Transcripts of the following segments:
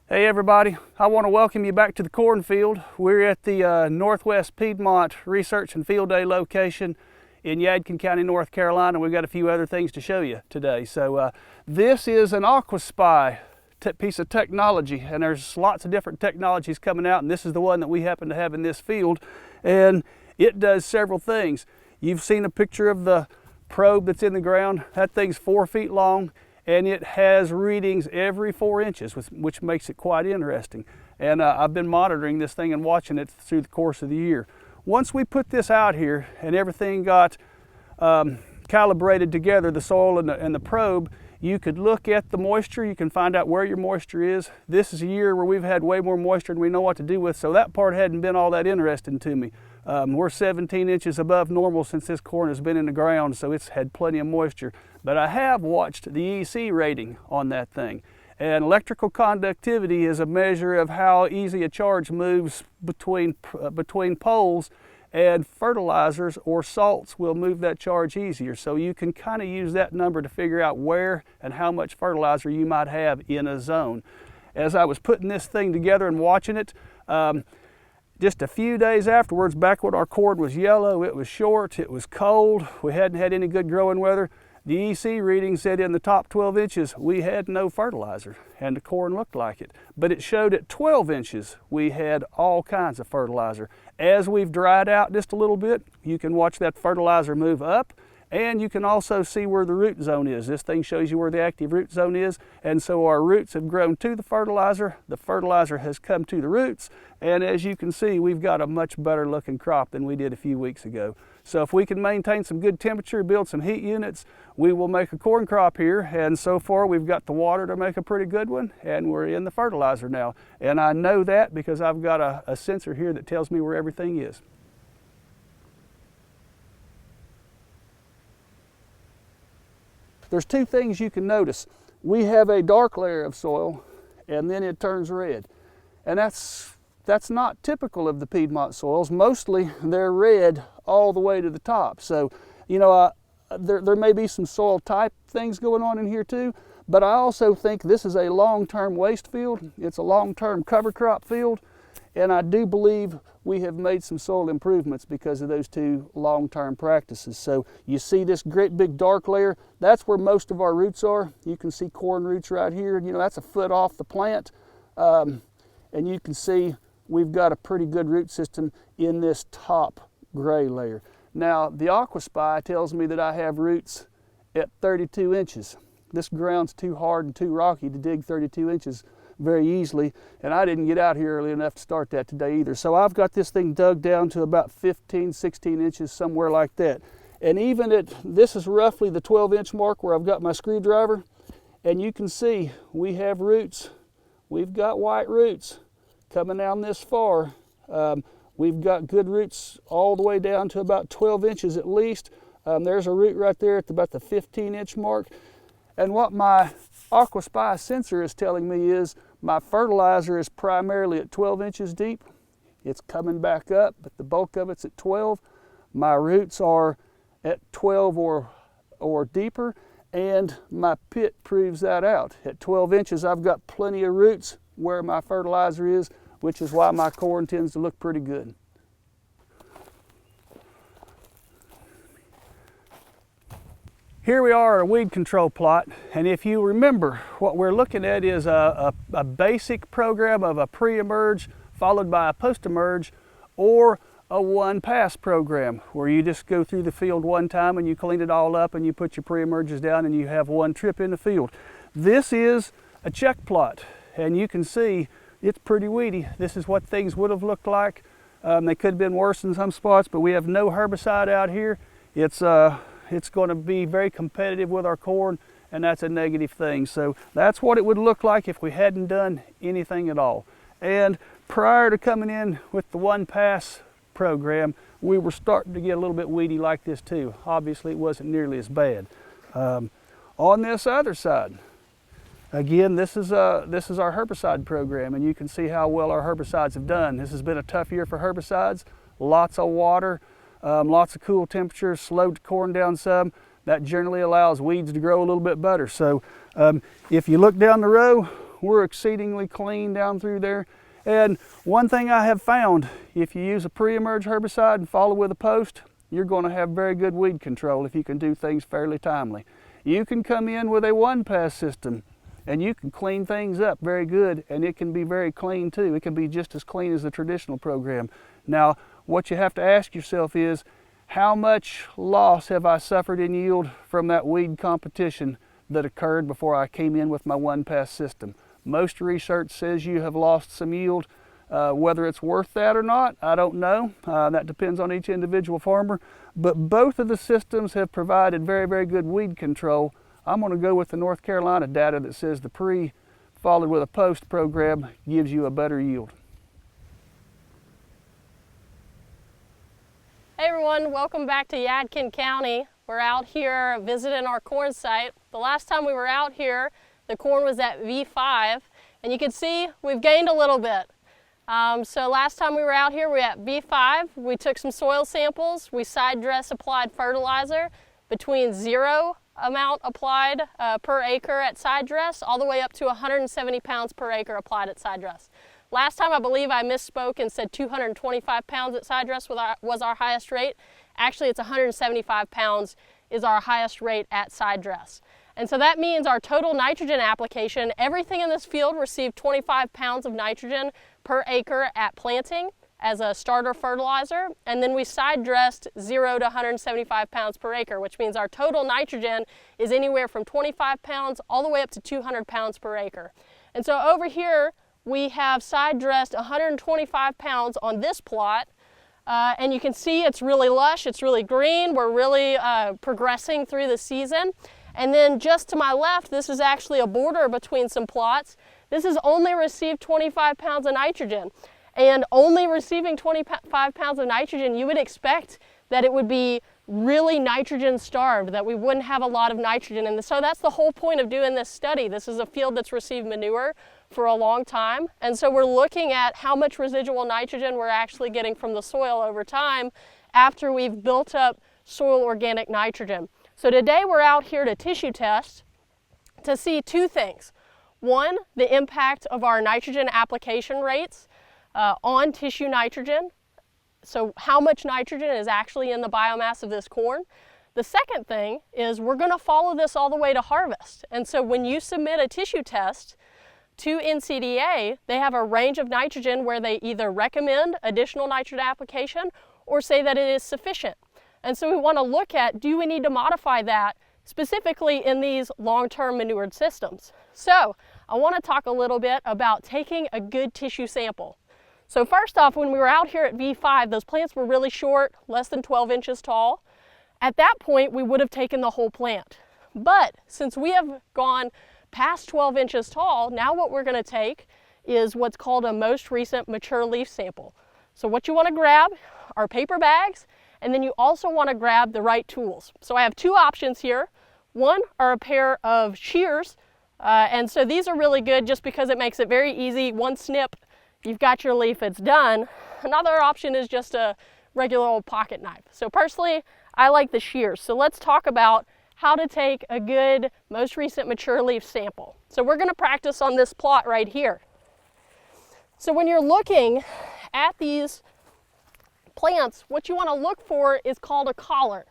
Hey everybody, I want to welcome you back to the cornfield. We're at the Northwest Piedmont Research and Field Day location in Yadkin County, North Carolina. We've got a few other things to show you today. So this is an AquaSpy piece of technology, and there's lots of different technologies coming out, and this is the one that we happen to have in this field, and it does several things. You've seen a picture of the probe that's in the ground. That thing's 4 feet long, and it has readings every 4 inches, which makes it quite interesting. And I've been monitoring this thing and watching it through the course of the year. Once we put this out here and everything got calibrated together, the soil and the probe, you could look at the moisture. You can find out where your moisture is. This is a year where we've had way more moisture than we know what to do with, so that part hadn't been all that interesting to me. We're 17 inches above normal since this corn has been in the ground, so it's had plenty of moisture. But I have watched the EC rating on that thing. And electrical conductivity is a measure of how easy a charge moves between poles, and fertilizers or salts will move that charge easier. So you can kind of use that number to figure out where and how much fertilizer you might have in a zone. As I was putting this thing together and watching it, just a few days afterwards, back when our corn was yellow, it was short, it was cold, we hadn't had any good growing weather, the EC reading said in the top 12 inches we had no fertilizer, and the corn looked like it. But it showed at 12 inches we had all kinds of fertilizer. As we've dried out just a little bit, you can watch that fertilizer move up, and you can also see where the root zone is. This thing shows you where the active root zone is, and so our roots have grown to the fertilizer has come to the roots, and as you can see, we've got a much better looking crop than we did a few weeks ago. So if we can maintain some good temperature, build some heat units, we will make a corn crop here, and so far we've got the water to make a pretty good one, and we're in the fertilizer now. And I know that because I've got a sensor here that tells me where everything is. There's two things you can notice. We have a dark layer of soil, and then it turns red. And that's not typical of the Piedmont soils. Mostly they're red all the way to the top. So, you know, there may be some soil type things going on in here too, but I also think this is a long-term waste field. It's a long-term cover crop field, and I do believe we have made some soil improvements because of those two long-term practices. So you see this great big dark layer, that's where most of our roots are. You can see corn roots right here. You know, that's a foot off the plant. And you can see we've got a pretty good root system in this top gray layer. Now, the AquaSpy tells me that I have roots at 32 inches. This ground's too hard and too rocky to dig 32 inches very easily, and I didn't get out here early enough to start that today either. So I've got this thing dug down to about 15, 16 inches, somewhere like that. And even this is roughly the 12-inch mark where I've got my screwdriver, and you can see we have roots. We've got white roots coming down this far. We've got good roots all the way down to about 12 inches at least. There's a root right there at about the 15-inch mark. And what my AquaSpy sensor is telling me is my fertilizer is primarily at 12 inches deep. It's coming back up, but the bulk of it's at 12. My roots are at 12 or deeper, and my pit proves that out. At 12 inches, I've got plenty of roots where my fertilizer is, which is why my corn tends to look pretty good. Here we are at a weed control plot, and if you remember, what we're looking at is a basic program of a pre-emerge followed by a post-emerge, or a one-pass program where you just go through the field one time and you clean it all up and you put your pre-emerges down and you have one trip in the field. This is a check plot, and you can see it's pretty weedy. This is what things would have looked like. They could have been worse in some spots, but we have no herbicide out here. It's going to be very competitive with our corn, and that's a negative thing. So that's what it would look like if we hadn't done anything at all. And prior to coming in with the one pass program, we were starting to get a little bit weedy like this too. Obviously it wasn't nearly as bad. On this other side, again, this is our herbicide program, and you can see how well our herbicides have done. This has been a tough year for herbicides. Lots of water, lots of cool temperatures, slowed the corn down some. That generally allows weeds to grow a little bit better. So if you look down the row, we're exceedingly clean down through there. And one thing I have found, if you use a pre-emerge herbicide and follow with a post, you're going to have very good weed control if you can do things fairly timely. You can come in with a one-pass system and you can clean things up very good, and it can be very clean too. It can be just as clean as the traditional program. Now, what you have to ask yourself is, how much loss have I suffered in yield from that weed competition that occurred before I came in with my one-pass system? Most research says you have lost some yield. Whether it's worth that or not, I don't know. That depends on each individual farmer. But both of the systems have provided very, very good weed control. I'm going to go with the North Carolina data that says the pre followed with a post program gives you a better yield. Hey everyone, welcome back to Yadkin County. We're out here visiting our corn site. The last time we were out here, the corn was at V5, and you can see we've gained a little bit. So last time we were out here, we were at V5. We took some soil samples. We side dress applied fertilizer between 0 amount applied per acre at side dress all the way up to 170 pounds per acre applied at side dress. Last time I believe I misspoke and said 225 pounds at side dress was our highest rate. Actually, it's 175 pounds is our highest rate at side dress. And so that means our total nitrogen application, everything in this field received 25 pounds of nitrogen per acre at planting as a starter fertilizer, and then we side dressed 0 to 175 pounds per acre, which means our total nitrogen is anywhere from 25 pounds all the way up to 200 pounds per acre. And so over here we have side dressed 125 pounds on this plot, and you can see it's really lush, it's really green, we're really progressing through the season. And then just to my left, this is actually a border between some plots. This has only received 25 pounds of nitrogen. And only receiving 25 pounds of nitrogen, you would expect that it would be really nitrogen starved, that we wouldn't have a lot of nitrogen. And so that's the whole point of doing this study. This is a field that's received manure for a long time. And so we're looking at how much residual nitrogen we're actually getting from the soil over time after we've built up soil organic nitrogen. So today we're out here to tissue test to see two things. One, the impact of our nitrogen application rates on tissue nitrogen. So how much nitrogen is actually in the biomass of this corn. The second thing is we're going to follow this all the way to harvest. And so when you submit a tissue test to NCDA, they have a range of nitrogen where they either recommend additional nitrogen application or say that it is sufficient. And so we want to look at, do we need to modify that specifically in these long-term manured systems? So I want to talk a little bit about taking a good tissue sample. So first off, when we were out here at V5, those plants were really short, less than 12 inches tall. At that point, we would have taken the whole plant. But since we have gone past 12 inches tall, now what we're going to take is what's called a most recent mature leaf sample. So what you want to grab are paper bags, and then you also want to grab the right tools. So I have two options here. One are a pair of shears, and so these are really good just because it makes it very easy. One snip, you've got your leaf, it's done. Another option is just a regular old pocket knife. So personally, I like the shears. So let's talk about how to take a good, most recent mature leaf sample. So we're going to practice on this plot right here. So when you're looking at these plants, what you want to look for is called a collar.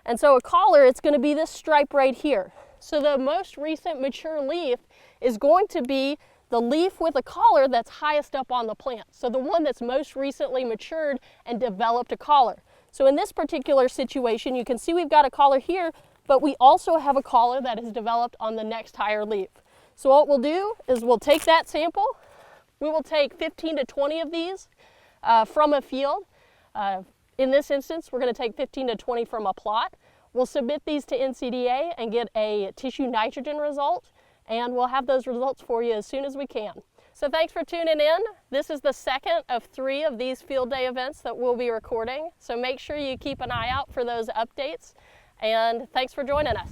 And so a collar, it's going to be this stripe right here. So the most recent mature leaf is going to be the leaf with a collar that's highest up on the plant. So the one that's most recently matured and developed a collar. So in this particular situation, you can see we've got a collar here, but we also have a collar that is developed on the next higher leaf. So what we'll do is we'll take that sample. We will take 15 to 20 of these from a field. In this instance, we're going to take 15 to 20 from a plot. We'll submit these to NCDA and get a tissue nitrogen result, and we'll have those results for you as soon as we can. So thanks for tuning in. This is the second of 3 of these field day events that we'll be recording. So make sure you keep an eye out for those updates, and thanks for joining us.